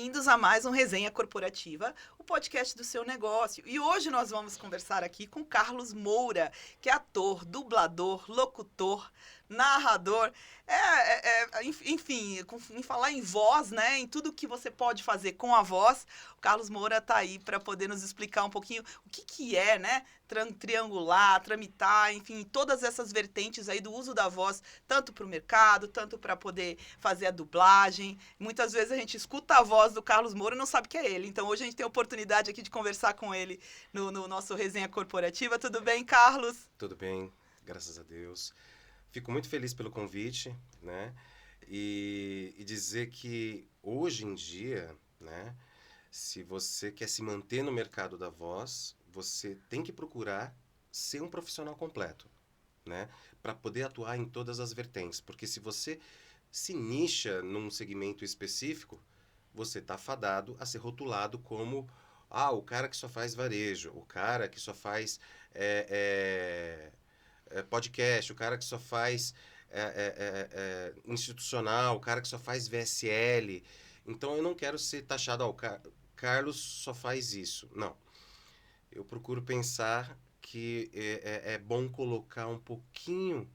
bem-vindos a mais um Resenha Corporativa, o podcast do seu negócio. E hoje nós vamos conversar aqui com Carlos Moura, que é ator, dublador, locutor, narrador, enfim, em falar em voz, né, em tudo que você pode fazer com a voz. O Carlos Moura está aí para poder nos explicar um pouquinho o que é, né, triangular, tramitar, enfim, todas essas vertentes aí do uso da voz, tanto para o mercado, tanto para poder fazer a dublagem. Muitas vezes a gente escuta a voz do Carlos Moura e não sabe que é ele. Então hoje a gente tem a oportunidade aqui de conversar com ele no nosso Resenha Corporativa. Tudo bem, Carlos? Tudo bem, graças a Deus. Fico muito feliz pelo convite, né? E dizer que hoje em dia, né, se você quer se manter no mercado da voz, você tem que procurar ser um profissional completo, né? Para poder atuar em todas as vertentes. Porque se você se nicha num segmento específico, você está fadado a ser rotulado como o cara que só faz varejo, o cara que só faz podcast, o cara que só faz institucional, o cara que só faz VSL. Então eu não quero ser taxado, Carlos só faz isso. Não. Eu procuro pensar que é bom colocar um pouquinho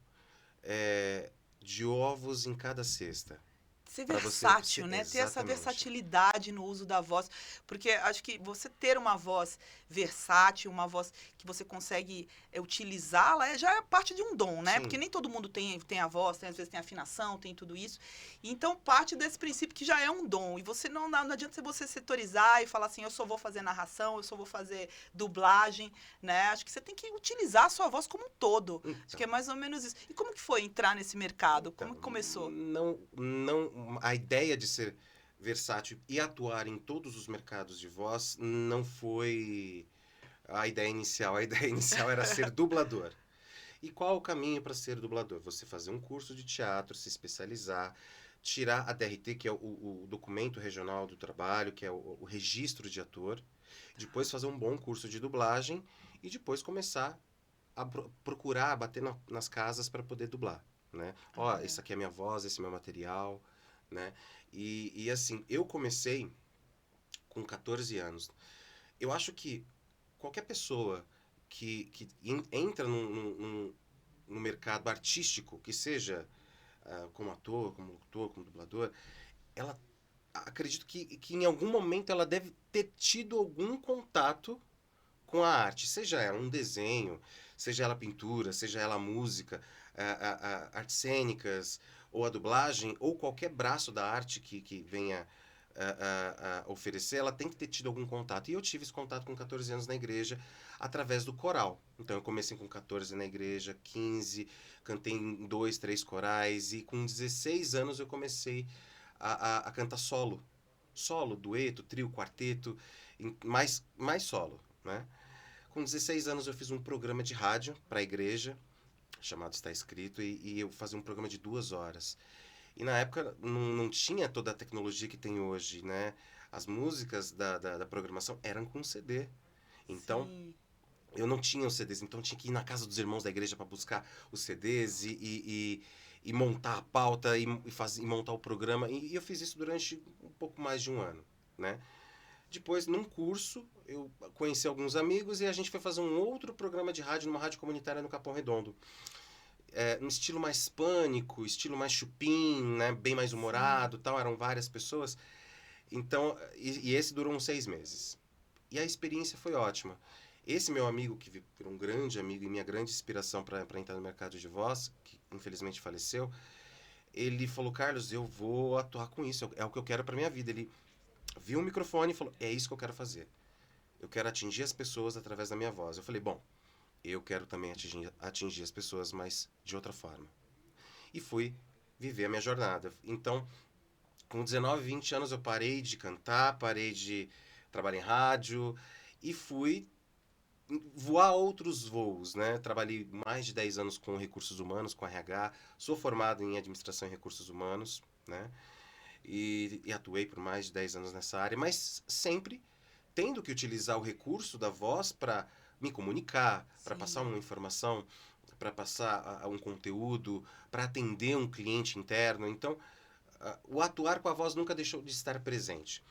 de ovos em cada cesta. Ser Para você versátil, ser né? Ter essa exatamente. versatilidade no uso da voz. Porque acho que você ter uma voz versátil, uma voz que você consegue utilizá-la, já é parte de um dom, né? Porque Sim. nem todo mundo tem a voz, às vezes tem afinação, tem tudo isso. Então, parte desse princípio que já é um dom. E você não adianta você setorizar e falar assim, eu só vou fazer narração, eu só vou fazer dublagem, né? Acho que você tem que utilizar a sua voz como um todo. Acho que é Então, mais ou menos isso. E como que foi entrar nesse mercado? então Como que começou? não, a ideia de ser versátil e atuar em todos os mercados de voz não foi a ideia inicial. A ideia inicial era ser dublador. E qual o caminho para ser dublador? Você fazer um curso de teatro, se especializar, tirar a DRT, que é o documento regional do trabalho, que é o registro de ator, depois fazer um bom curso de dublagem e depois começar a procurar, a bater nas casas para poder dublar, né? Ó, isso aqui é minha voz, esse é meu material, né? E assim, eu comecei com 14 anos. Eu acho que qualquer pessoa que entra no mercado artístico, que seja como ator, como locutor, como dublador, ela acredito que em algum momento ela deve ter tido algum contato com a arte, seja ela um desenho, seja ela pintura, seja ela música, artes cênicas, ou a dublagem, ou qualquer braço da arte que venha a oferecer, ela tem que ter tido algum contato. E eu tive esse contato com 14 anos na igreja, através do coral. Então eu comecei com 14 na igreja, 15, cantei em 2, 3 corais, e com 16 anos eu comecei a cantar solo. Solo, dueto, trio, quarteto, mais solo, né? Com 16 anos eu fiz um programa de rádio para a igreja, chamado Está Escrito, e eu fazia um programa de 2 horas. E na época não tinha toda a tecnologia que tem hoje, né? As músicas da programação eram com CD. Então, Sim. eu não tinha os CDs, então tinha que ir na casa dos irmãos da igreja para buscar os CDs e montar a pauta e montar o programa. E eu fiz isso durante um pouco mais de um ano, né? Depois, num curso, eu conheci alguns amigos e a gente foi fazer um outro programa de rádio numa rádio comunitária no Capão Redondo. Um estilo mais pânico, estilo mais chupim, né? Bem mais Sim. humorado, tal. Eram várias pessoas. Então, e esse durou uns 6 meses. E a experiência foi ótima. Esse meu amigo, que virou um grande amigo e minha grande inspiração para entrar no mercado de voz, que infelizmente faleceu, ele falou: Carlos, eu vou atuar com isso, é o que eu quero para minha vida. Ele viu o microfone e falou: é isso que eu quero fazer. Eu quero atingir as pessoas através da minha voz. Eu falei: bom, eu quero também atingir as pessoas, mas de outra forma. E fui viver a minha jornada. Então, com 19, 20 anos eu parei de cantar, parei de trabalhar em rádio e fui voar outros voos, né? Trabalhei mais de 10 anos com recursos humanos, com RH, sou formado em administração e recursos humanos, né? E atuei por mais de 10 anos nessa área, mas sempre tendo que utilizar o recurso da voz para me comunicar, para passar Sim. uma informação, para passar um conteúdo, para atender um cliente interno. Então, o atuar com a voz nunca deixou de estar presente.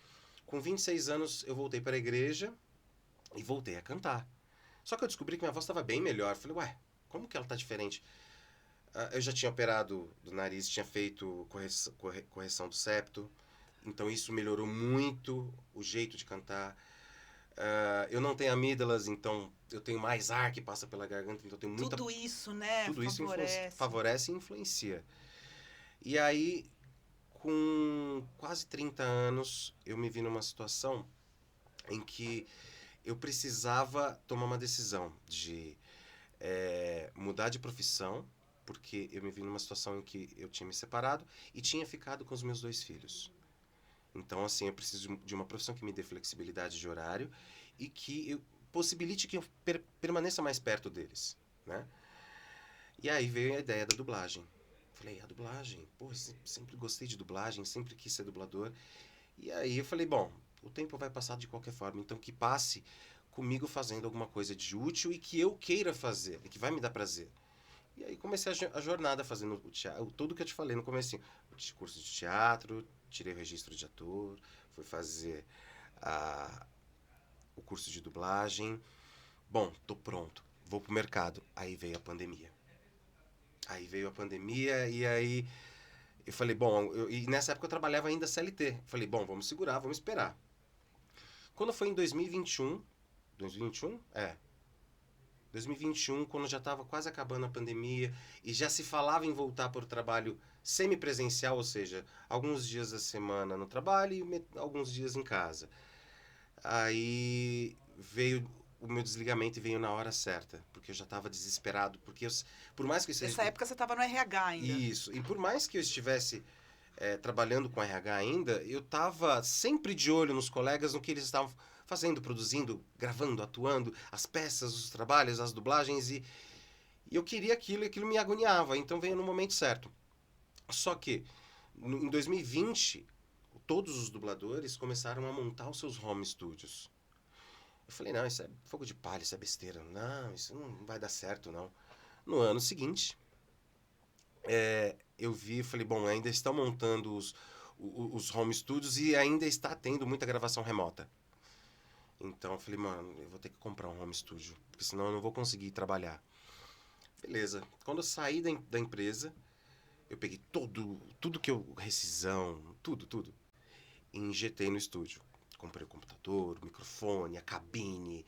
Com 26 anos, eu voltei para a igreja e voltei a cantar. Só que eu descobri que minha voz estava bem melhor. Falei, ué, como que ela tá diferente? Eu já tinha operado do nariz, tinha feito correção do septo. Então isso melhorou muito o jeito de cantar. Eu não tenho amígdalas, então eu tenho mais ar que passa pela garganta, então eu tenho muita... Tudo isso, né? Tudo isso Favorece. favorece e influencia. E aí, com quase 30 anos, eu me vi numa situação em que eu precisava tomar uma decisão de mudar de profissão, porque eu me vi numa situação em que eu tinha me separado e tinha ficado com os meus 2 filhos. Então, assim, eu preciso de uma profissão que me dê flexibilidade de horário e que possibilite que eu permaneça mais perto deles, né? E aí veio a ideia da dublagem. Falei, a dublagem? Pô, sempre gostei de dublagem, sempre quis ser dublador. E aí eu falei, bom, o tempo vai passar de qualquer forma, então que passe comigo fazendo alguma coisa de útil e que eu queira fazer, e que vai me dar prazer. E aí comecei a jornada fazendo o teatro, tudo que eu te falei no comecinho. Curso de teatro, tirei o registro de ator, fui fazer o curso de dublagem. Bom, tô pronto, vou pro mercado. Aí veio a pandemia. E aí eu falei, bom, e nessa época eu trabalhava ainda CLT. Falei, bom, vamos segurar, vamos esperar. Quando foi em 2021, 2021? 2021, quando já estava quase acabando a pandemia e já se falava em voltar para o trabalho semipresencial, ou seja, alguns dias da semana no trabalho e alguns dias em casa. Aí veio o meu desligamento e veio na hora certa, porque eu já estava desesperado, porque por mais que eu Nessa época você estava no RH ainda. Isso, e por mais que eu estivesse trabalhando com RH ainda, eu estava sempre de olho nos colegas, no que eles estavam fazendo, produzindo, gravando, atuando, as peças, os trabalhos, as dublagens, e eu queria aquilo e aquilo me agoniava, então veio no momento certo. Só que, em 2020, todos os dubladores começaram a montar os seus home studios. Eu falei, não, isso é fogo de palha, isso é besteira. Não, isso não vai dar certo, não. No ano seguinte, eu vi e falei, bom, ainda estão montando os home studios e ainda está tendo muita gravação remota. Então eu falei, mano, eu vou ter que comprar um home studio, porque senão eu não vou conseguir trabalhar. Beleza. Quando eu saí da empresa, eu peguei tudo que eu... rescisão, tudo. E injetei no estúdio. Comprei o computador, o microfone, a cabine,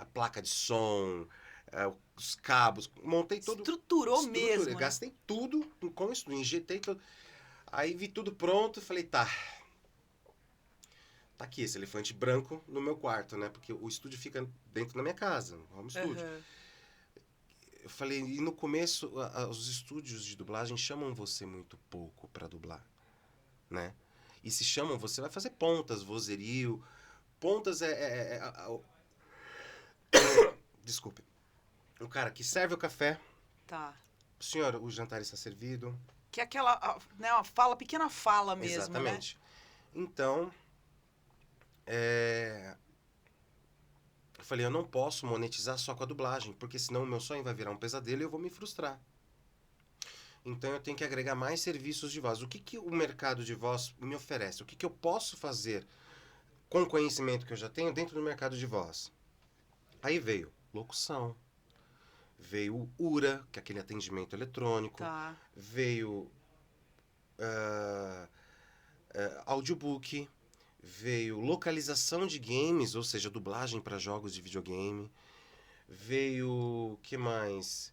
a placa de som, os cabos. Montei tudo. Estruturou mesmo, né? Gastei tudo com o estúdio, injetei tudo. Aí vi tudo pronto e falei, tá aqui esse elefante branco no meu quarto, né? Porque o estúdio fica dentro da minha casa, um home studio. Uhum. Eu falei, e no começo, os estúdios de dublagem chamam você muito pouco pra dublar, né? E se chamam, você vai fazer pontas, vozerio. Pontas Desculpe. O cara que serve o café. Tá. Senhor, o jantar está servido. Que é aquela, né, uma pequena fala mesmo, Exatamente. né? Então, eu falei, eu não posso monetizar só com a dublagem, porque senão o meu sonho vai virar um pesadelo e eu vou me frustrar. Então eu tenho que agregar mais serviços de voz. O que o mercado de voz me oferece? O que eu posso fazer com o conhecimento que eu já tenho dentro do mercado de voz? Aí veio locução, veio o URA, que é aquele atendimento eletrônico, Tá. veio audiobook, veio localização de games, ou seja, dublagem para jogos de videogame, veio, que mais?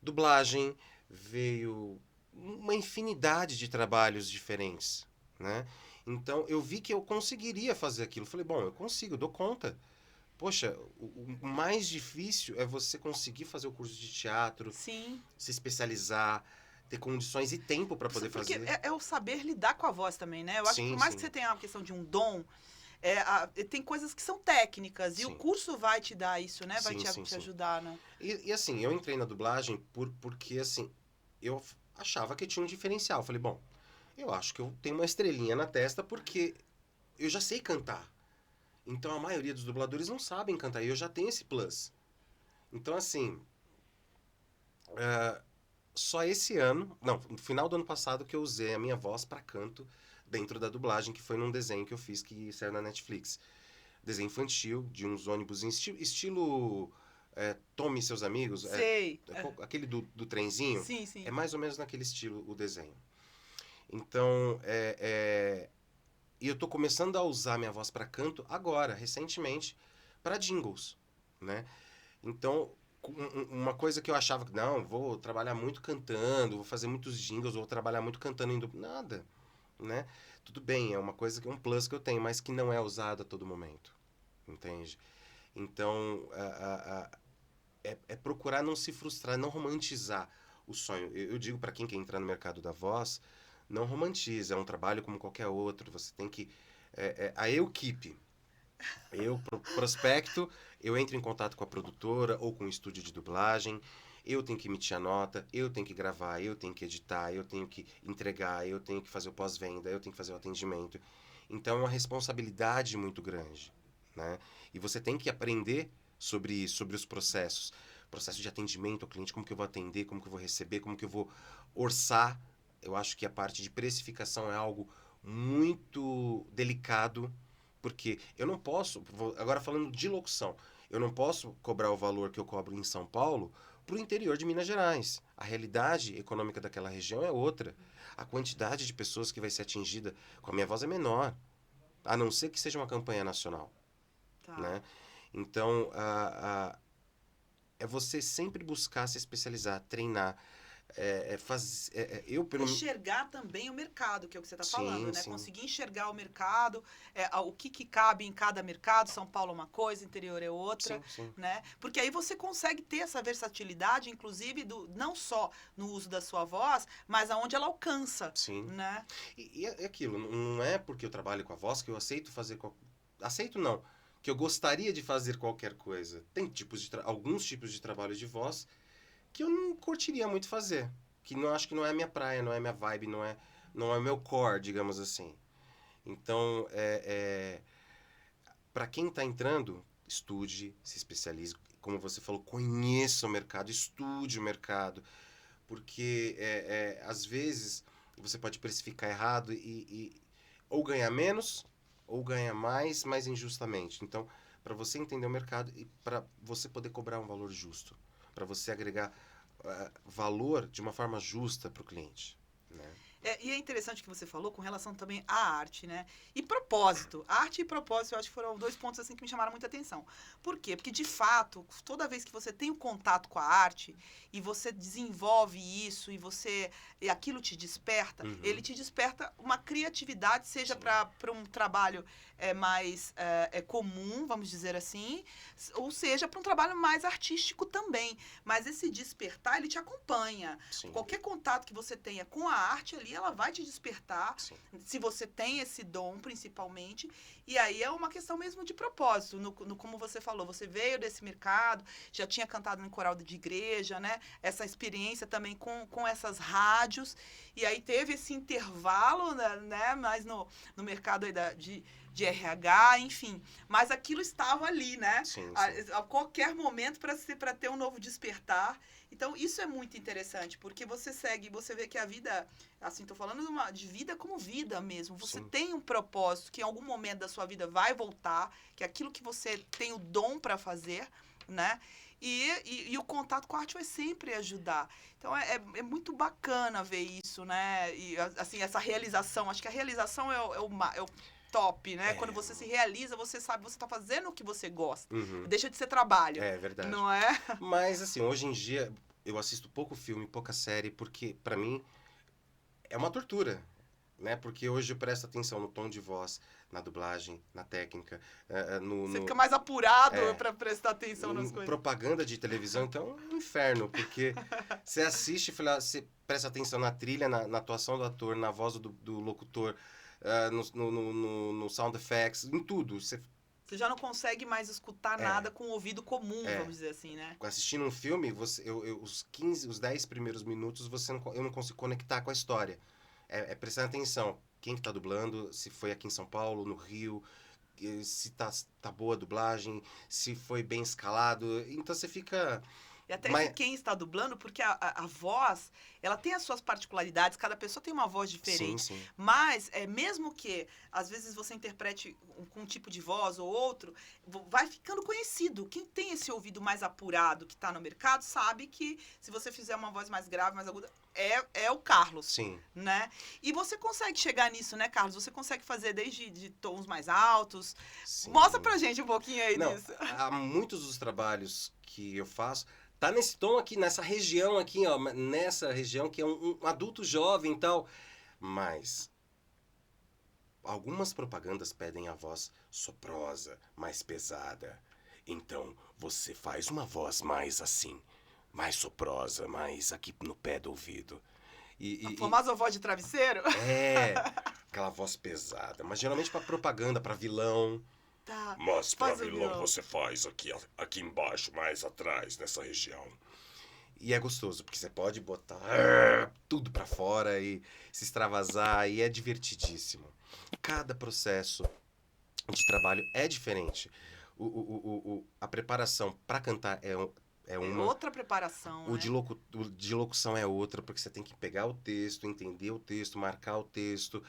Dublagem, veio uma infinidade de trabalhos diferentes, né? Então eu vi que eu conseguiria fazer aquilo. Falei, bom, eu consigo, eu dou conta. Poxa, o mais difícil é você conseguir fazer o curso de teatro, Sim. se especializar, ter condições e tempo para poder Porque fazer. é o saber lidar com a voz também, né? Eu acho que Sim, por mais sim. que você tenha uma questão de um dom, tem coisas que são técnicas. E Sim. o curso vai te dar isso, né? Vai Sim, te sim. ajudar, né? E assim, eu entrei na dublagem porque, assim, eu achava que tinha um diferencial. Falei, bom, eu acho que eu tenho uma estrelinha na testa porque eu já sei cantar. Então a maioria dos dubladores não sabem cantar e eu já tenho esse plus. Então, assim, só esse ano, não, no final do ano passado que eu usei a minha voz para canto dentro da dublagem, que foi num desenho que eu fiz que saiu na Netflix. Desenho infantil, de uns ônibus em estilo Tome e Seus Amigos, Sei. aquele do trenzinho, Sim, é sim. mais ou menos naquele estilo o desenho. Então, e eu tô começando a usar minha voz para canto agora, recentemente, para jingles, né? Então, uma coisa que eu achava que, não, vou trabalhar muito cantando, vou fazer muitos jingles, vou trabalhar muito cantando em nada, né? Tudo bem, é uma coisa que é um plus que eu tenho, mas que não é usado a todo momento, entende? Então, é procurar não se frustrar, não romantizar o sonho. Eu digo para quem quer entrar no mercado da voz, não romantize, é um trabalho como qualquer outro, você tem que... a equipe, eu prospecto, eu entro em contato com a produtora ou com o estúdio de dublagem, eu tenho que emitir a nota, eu tenho que gravar, eu tenho que editar, eu tenho que entregar, eu tenho que fazer o pós-venda, eu tenho que fazer o atendimento. Então é uma responsabilidade muito grande, né? E você tem que aprender sobre isso, sobre os processos. Processo de atendimento ao cliente, como que eu vou atender, como que eu vou receber, como que eu vou orçar. Eu acho que a parte de precificação é algo muito delicado, porque eu não posso, agora falando de locução, eu não posso cobrar o valor que eu cobro em São Paulo para o interior de Minas Gerais. A realidade econômica daquela região é outra. A quantidade de pessoas que vai ser atingida com a minha voz é menor, a não ser que seja uma campanha nacional, Tá. né? Então, é você sempre buscar se especializar, treinar, eu pelo... Enxergar também o mercado, que é o que você está falando, Sim, né? sim, Conseguir enxergar o mercado, o que cabe em cada mercado. São Paulo é uma coisa, interior é outra, sim, sim, né? Porque aí você consegue ter essa versatilidade, inclusive, não só no uso da sua voz, mas aonde ela alcança, sim. né? E é aquilo, não é porque eu trabalho com a voz que eu aceito fazer... Aceito não, que eu gostaria de fazer qualquer coisa. Tem alguns tipos de trabalho de voz que eu não curtiria muito fazer. Que não acho que não é a minha praia, não é a minha vibe, não é meu core, digamos assim. Então, para quem está entrando, estude, se especialize. Como você falou, conheça o mercado, estude o mercado. Porque, às vezes, você pode precificar errado e ou ganhar menos ou ganhar mais, mas injustamente. Então, para você entender o mercado e para você poder cobrar um valor justo, para você agregar valor de uma forma justa para o cliente, né? E é interessante o que você falou com relação também à arte, né? E propósito. Arte e propósito, eu acho que foram dois pontos assim que me chamaram muita atenção. Por quê? Porque, de fato, toda vez que você tem um contato com a arte e você desenvolve isso e aquilo te desperta, ele Uhum. te desperta uma criatividade, seja Sim, para um trabalho mais comum, vamos dizer assim, ou seja, para um trabalho mais artístico também. Mas esse despertar, ele te acompanha. sim, Qualquer contato que você tenha com a arte ali, ela vai te despertar, sim. se você tem esse dom, principalmente. E aí é uma questão mesmo de propósito, como você falou, você veio desse mercado, já tinha cantado em coral de igreja, né? Essa experiência também com essas rádios, e aí teve esse intervalo, né? Mais no mercado aí de RH, enfim. Mas aquilo estava ali, né? Sim, A, sim. a qualquer momento para ter um novo despertar. Então, isso é muito interessante, porque você vê que a vida, assim, tô falando de vida como vida mesmo. Você Sim. tem um propósito que em algum momento da sua vida vai voltar, que é aquilo que você tem o dom para fazer, né? E o contato com a arte vai sempre ajudar. Então, é muito bacana ver isso, né? E, assim, essa realização. Acho que a realização é o top, né? Quando você se realiza, você sabe, você tá fazendo o que você gosta. Uhum. Deixa de ser trabalho, É verdade. não é? Mas, assim, hoje em dia, eu assisto pouco filme, pouca série, porque, pra mim, é uma tortura, né? Porque hoje eu presto atenção no tom de voz, na dublagem, na técnica, Você fica mais apurado é, para prestar atenção nas coisas. propaganda de televisão, então é um inferno, porque você assiste, você presta atenção na trilha, na atuação do ator, na voz do locutor, no sound effects, em tudo. Você já não consegue mais escutar É, nada com o ouvido comum, é. vamos dizer assim, né? Assistindo um filme, os 10 primeiros minutos, eu não consigo conectar com a história. Prestando atenção, quem que tá dublando, se foi aqui em São Paulo, no Rio, se tá boa a dublagem, se foi bem escalado. Então você fica E até Mas- que quem está dublando, porque a voz, ela tem as suas particularidades, cada pessoa tem uma voz diferente. Sim, sim. Mas, mesmo que, às vezes, você interprete com um tipo de voz ou outro, vai ficando conhecido. Quem tem esse ouvido mais apurado, que está no mercado, sabe que se você fizer uma voz mais grave, mais aguda, é o Carlos, Sim. né? E você consegue chegar nisso, né, Carlos? Você consegue fazer desde de tons mais altos. Sim. Mostra pra gente um pouquinho aí Não, disso. há muitos dos trabalhos que eu faço, tá nesse tom aqui, nessa região aqui, ó, nessa região que é um adulto jovem e tal. Mas algumas propagandas pedem a voz soprosa, mais pesada. Então, você faz uma voz mais assim, mais soprosa, mais aqui no pé do ouvido. A famosa voz de travesseiro? Aquela voz pesada. Mas geralmente pra propaganda, pra vilão. Tá. Mas pra Faz o vilão vilão. você faz aqui embaixo, mais atrás, nessa região. E é gostoso, porque você pode botar tudo pra fora e se extravasar, e é divertidíssimo. Cada processo de trabalho é diferente. A preparação pra cantar é É uma. outra preparação, O né? de locução é outra, porque você tem que pegar o texto, entender o texto, marcar o texto,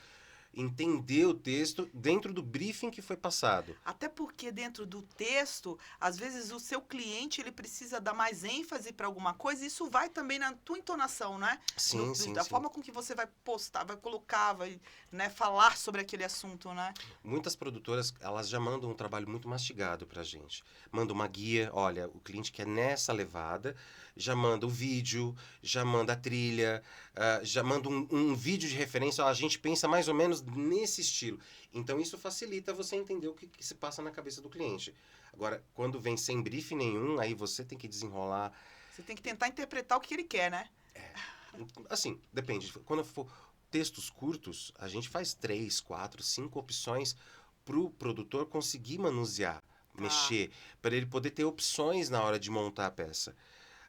entender o texto dentro do briefing que foi passado. Até porque dentro do texto, às vezes o seu cliente ele precisa dar mais ênfase para alguma coisa, e isso vai também na tua entonação, né? Sim, sim, Da sim. forma com que você vai postar, vai colocar, vai, né, falar sobre aquele assunto, né? Muitas produtoras, elas já mandam um trabalho muito mastigado pra gente. Manda uma guia, olha, o cliente quer nessa levada, já manda o vídeo, já manda a trilha, já manda um vídeo de referência, ó, a gente pensa mais ou menos nesse estilo. Então isso facilita você entender o que se passa na cabeça do cliente. Agora, quando vem sem briefing nenhum, aí você tem que desenrolar. Você tem que tentar interpretar o que ele quer, né? Assim, depende. Quando for textos curtos, a gente faz 3, 4, 5 opções pro produtor conseguir manusear, mexer, para ele poder ter opções na hora de montar a peça.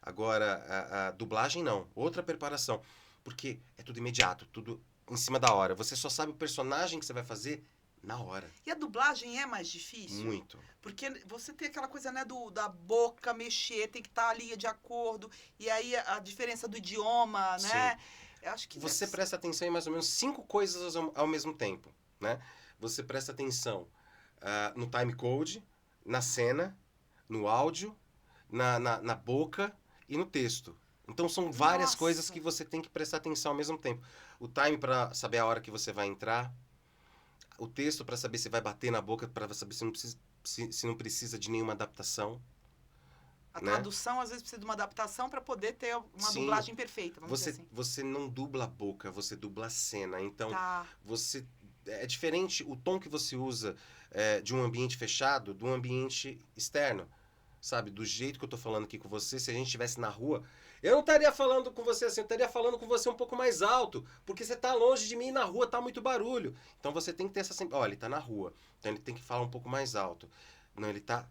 Agora, a dublagem não. Outra preparação. Porque é tudo imediato, tudo em cima da hora. Você só sabe o personagem que você vai fazer na hora. E a dublagem é mais difícil? Muito. Porque você tem aquela coisa, né, da boca mexer, tem que estar ali de acordo. E aí a diferença do idioma, né? Eu acho que Você presta atenção em mais ou menos 5 coisas ao mesmo tempo, né? Você presta atenção no time code, na cena, no áudio, na boca e no texto. Então são várias Nossa. coisas que você tem que prestar atenção ao mesmo tempo. O time para saber a hora que você vai entrar, o texto para saber se vai bater na boca, para saber se não precisa de nenhuma adaptação. A né? tradução, às vezes, precisa de uma adaptação para poder ter uma Sim. dublagem perfeita, vamos dizer assim. Você não dubla a boca, você dubla a cena. Então, Tá. você é diferente o tom que você usa de um ambiente fechado do ambiente externo, sabe? Do jeito que eu tô falando aqui com você, se a gente estivesse na rua, eu não estaria falando com você assim, eu estaria falando com você um pouco mais alto, porque você tá longe de mim e na rua tá muito barulho. Então você tem que ter essa... Olha, ele tá na rua, então ele tem que falar um pouco mais alto. Não, ele tá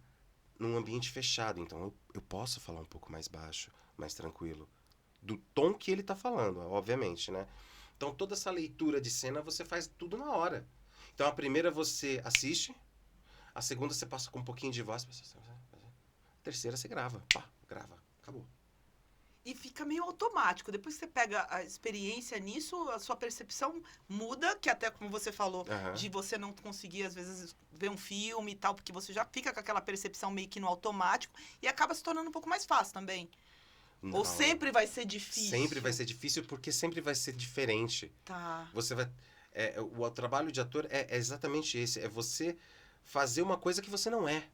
num ambiente fechado, então eu posso falar um pouco mais baixo, mais tranquilo. Do tom que ele tá falando, obviamente, né? Então toda essa leitura de cena você faz tudo na hora. Então a primeira você assiste, a segunda você passa com um pouquinho de voz, a terceira você grava, grava, acabou. E fica meio automático. Depois que você pega a experiência nisso, a sua percepção muda, que até como você falou, Aham. de você não conseguir, às vezes, ver um filme e tal, porque você já fica com aquela percepção meio que no automático e acaba se tornando um pouco mais fácil também. Ou Não, sempre vai ser difícil? sempre vai ser difícil porque sempre vai ser diferente. Tá. Você vai... o trabalho de ator é exatamente esse, é você fazer uma coisa que você não é.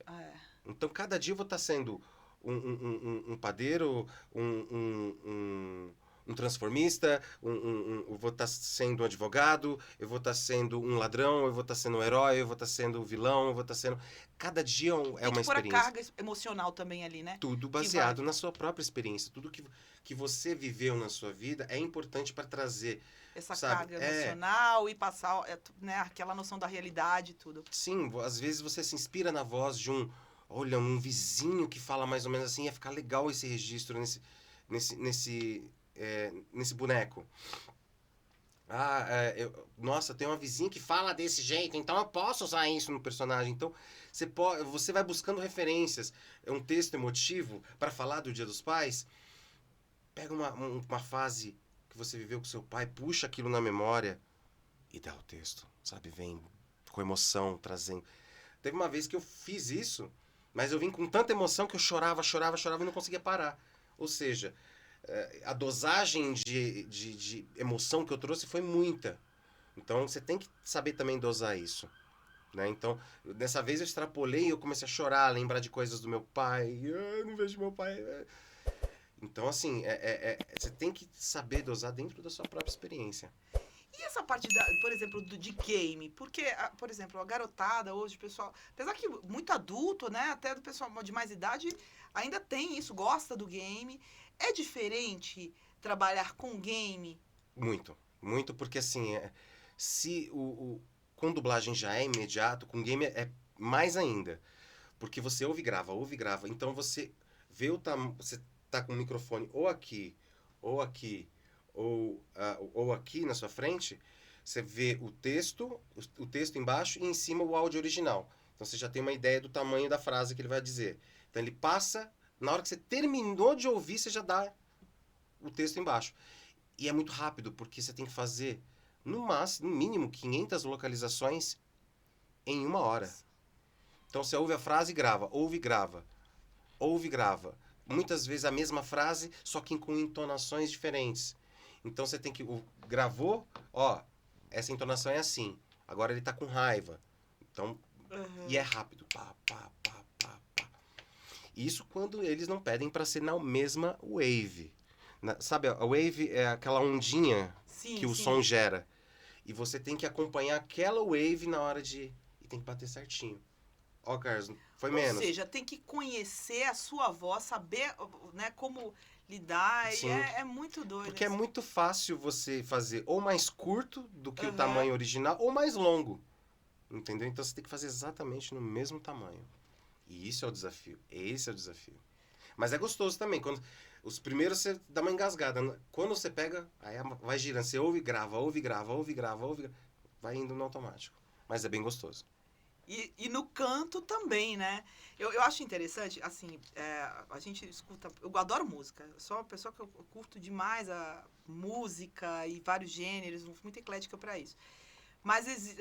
É. Então, cada dia eu vou estar sendo um padeiro, um transformista, eu vou estar sendo um advogado, eu vou estar sendo um ladrão, eu vou estar sendo um herói, eu vou estar sendo um vilão, eu vou estar sendo... Cada dia é uma Tem que pôr a experiência. carga emocional também ali, né? Tudo baseado na sua própria experiência. Tudo que você viveu na sua vida é importante para trazer... Essa Sabe, carga emocional e passar né, aquela noção da realidade e tudo. Sim, às vezes você se inspira na voz de olha, um vizinho que fala mais ou menos assim, ia ficar legal esse registro nesse boneco. Nossa, tem uma vizinha que fala desse jeito, então eu posso usar isso no personagem. Então, você vai buscando referências. É um texto emotivo para falar do Dia dos Pais. Pega uma fase que você viveu com seu pai, puxa aquilo na memória e dá o texto, sabe? Vem com emoção, trazendo. Teve uma vez que eu fiz isso, mas eu vim com tanta emoção que eu chorava e não conseguia parar. Ou seja, a dosagem de emoção que eu trouxe foi muita. Então, você tem que saber também dosar isso. Né? Então, dessa vez eu extrapolei e eu comecei a chorar, a lembrar de coisas do meu pai. Eu não vejo meu pai. Então, assim, você tem que saber dosar dentro da sua própria experiência. E essa parte, por exemplo, de game? Porque, por exemplo, a garotada hoje, o pessoal... Apesar que muito adulto, né? Até do pessoal de mais idade, ainda tem isso, gosta do game. É diferente trabalhar com game? Muito. Muito, porque assim, se com dublagem já é imediato, com game é mais ainda. Porque você ouve e grava. Então você vê você tá com o microfone ou aqui, ou aqui, ou aqui na sua frente, você vê o texto embaixo e em cima o áudio original. Então você já tem uma ideia do tamanho da frase que ele vai dizer. Então ele passa, na hora que você terminou de ouvir, você já dá o texto embaixo. E é muito rápido, porque você tem que fazer, no mínimo, 500 localizações em 1 hora. Então você ouve a frase e grava, ouve e grava, ouve e grava. Muitas vezes a mesma frase, só que com entonações diferentes. Então você tem que... Gravou, essa entonação é assim. Agora ele tá com raiva. Então, e é rápido. Pá, pá, pá, pá, pá. Isso quando eles não pedem para ser na mesma wave. Sabe, a wave é aquela ondinha que o som gera. E você tem que acompanhar aquela wave na hora de... E tem que bater certinho. Carlos, foi menos. Ou seja, tem que conhecer a sua voz, saber, né, como lidar. Sim. E é muito doido. Porque é muito fácil você fazer ou mais curto do que o Aham. tamanho original, ou mais longo. Entendeu? Então você tem que fazer exatamente no mesmo tamanho. E isso é o desafio. Esse é o desafio. Mas é gostoso também. Quando os primeiros você dá uma engasgada. Quando você pega, aí vai girando. Você ouve e grava, ouve e grava, ouve e grava, ouve e grava. Vai indo no automático. Mas é bem gostoso. E no canto também, né? Eu acho interessante, assim, a gente escuta... Eu adoro música. Eu sou uma pessoa que eu curto demais a música e vários gêneros, muito eclética para isso. Mas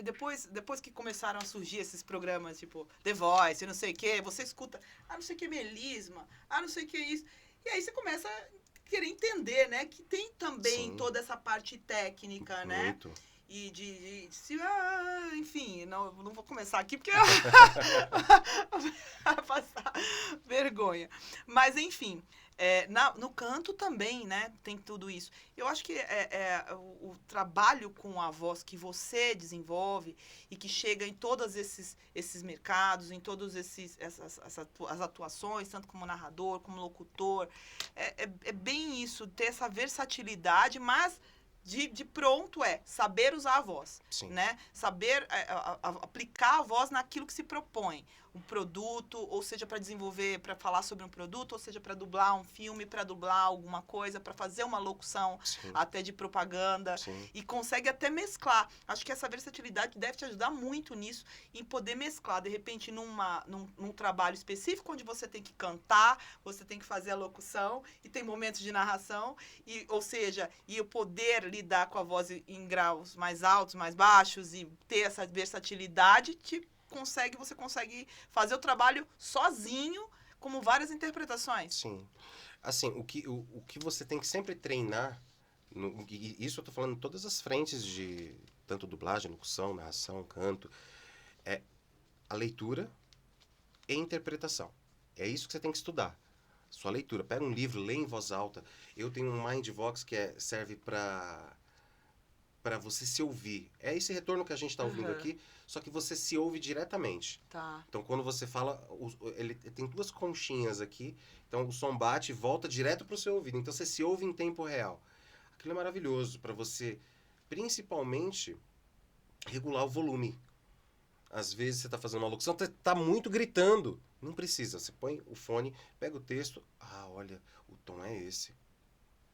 depois que começaram a surgir esses programas, tipo The Voice, não sei o quê, você escuta, não sei o que melisma, não sei o que isso. E aí você começa a querer entender, né? Que tem também Sim. toda essa parte técnica, né? Muito. E enfim, não vou começar aqui porque vai passar vergonha. Mas, enfim, no canto também, né, tem tudo isso. Eu acho que o trabalho com a voz que você desenvolve e que chega em todos esses mercados, em todas as atuações, tanto como narrador, como locutor, é bem isso, ter essa versatilidade, mas... De pronto saber usar a voz, Sim. né? Saber aplicar a voz naquilo que se propõe. Um produto, ou seja, para desenvolver, para falar sobre um produto, ou seja, para dublar um filme, para dublar alguma coisa, para fazer uma locução, Sim. até de propaganda. Sim. E consegue até mesclar. Acho que essa versatilidade deve te ajudar muito nisso, em poder mesclar. De repente, num trabalho específico, onde você tem que cantar, você tem que fazer a locução, e tem momentos de narração, ou seja, e o poder lidar com a voz em graus mais altos, mais baixos, e ter essa versatilidade, você consegue fazer o trabalho sozinho, como várias interpretações. Sim. Assim, o que você tem que sempre treinar, isso eu tô falando em todas as frentes de tanto dublagem, locução, narração, canto, é a leitura e interpretação. É isso que você tem que estudar. Sua leitura. Pega um livro, lê em voz alta. Eu tenho um Mindvox que serve para você se ouvir. É esse retorno que a gente está ouvindo aqui, só que você se ouve diretamente. Tá. Então, quando você fala, ele tem 2 conchinhas aqui, então o som bate e volta direto para o seu ouvido. Então, você se ouve em tempo real. Aquilo é maravilhoso para você, principalmente, regular o volume. Às vezes, você está fazendo uma locução, está muito gritando. Não precisa. Você põe o fone, pega o texto. Olha, o tom é esse.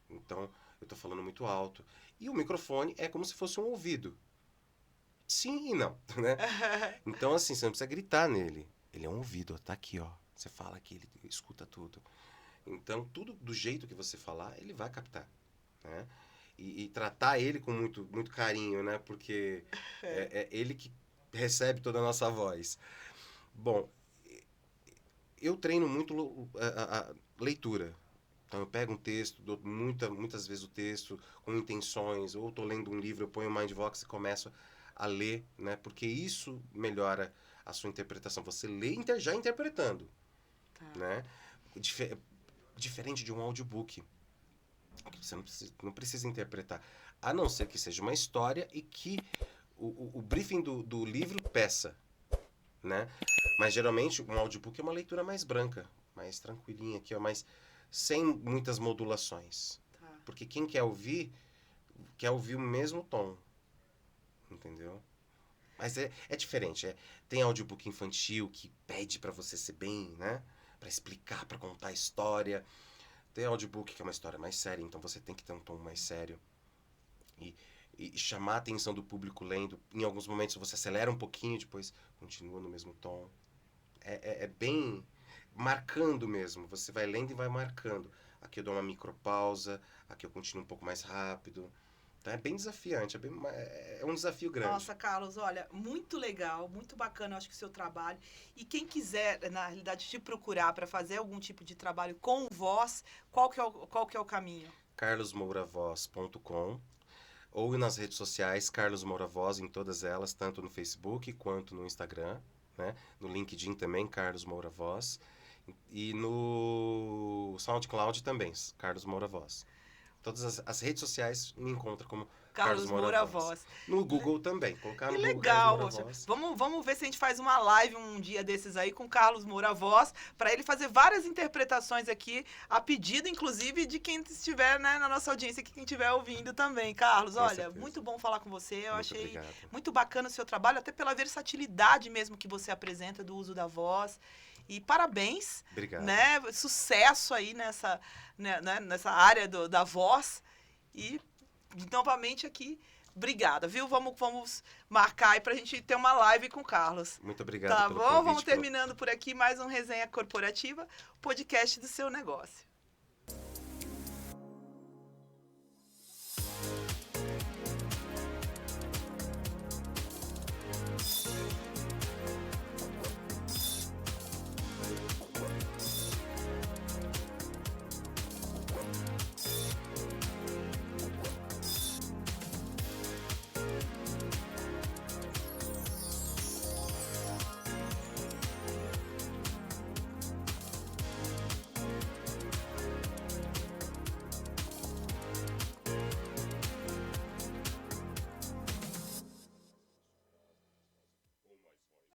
Então, eu tô falando muito alto. E o microfone é como se fosse um ouvido. Sim e não, né? Então, assim, você não precisa gritar nele. Ele é um ouvido, ó, tá aqui, ó. Você fala aqui, ele escuta tudo. Então, tudo do jeito que você falar, ele vai captar, né? E tratar ele com muito, muito carinho, né? Porque é ele que recebe toda a nossa voz. Bom, eu treino muito a leitura. Então, eu pego um texto, dou muitas vezes o texto com intenções, ou estou lendo um livro, eu ponho o Mindvox e começo a ler, né? Porque isso melhora a sua interpretação. Você lê já interpretando, né? Diferente de um audiobook. Você não precisa interpretar. A não ser que seja uma história e que o briefing do livro peça, né? Mas geralmente um audiobook é uma leitura mais branca, mais tranquilinha aqui, ó, mas sem muitas modulações. Tá. Porque quem quer ouvir o mesmo tom. Entendeu? Mas é diferente. Tem audiobook infantil que pede pra você ser bem, né? Pra explicar, pra contar a história. Tem audiobook que é uma história mais séria, então você tem que ter um tom mais sério. E chamar a atenção do público lendo. Em alguns momentos você acelera um pouquinho, depois continua no mesmo tom. É bem marcando mesmo. Você vai lendo e vai marcando. Aqui eu dou uma micropausa, aqui eu continuo um pouco mais rápido. Então é bem desafiante, é um desafio grande. Nossa, Carlos, olha, muito legal, muito bacana, eu acho que o seu trabalho. E quem quiser, na realidade, te procurar para fazer algum tipo de trabalho com voz, qual que é o caminho? carlosmouravos.com ou nas redes sociais, Carlos Moura Voz, em todas elas, tanto no Facebook quanto no Instagram, né? No LinkedIn também, Carlos Moura Voz. E no SoundCloud também, Carlos Moura Voz. Todas as redes sociais me encontram como Carlos Moura Voz. No Google também. Colocar Que no Google legal, Carlos Moura poxa. Voz. Vamos ver se a gente faz uma live um dia desses aí com Carlos Moura Voz, para ele fazer várias interpretações aqui, a pedido, inclusive, de quem estiver, né, na nossa audiência, quem estiver ouvindo também. Carlos, Com olha, certeza. muito bom falar com você. Eu Muito achei obrigado. muito bacana o seu trabalho, até pela versatilidade mesmo que você apresenta do uso da voz. E parabéns, Obrigado. né? Sucesso aí nessa área da voz. E novamente aqui, obrigada, viu? Vamos marcar aí pra gente ter uma live com o Carlos. Muito obrigado Tá pelo bom? convite, Vamos terminando por aqui mais um Resenha Corporativa, podcast do seu negócio.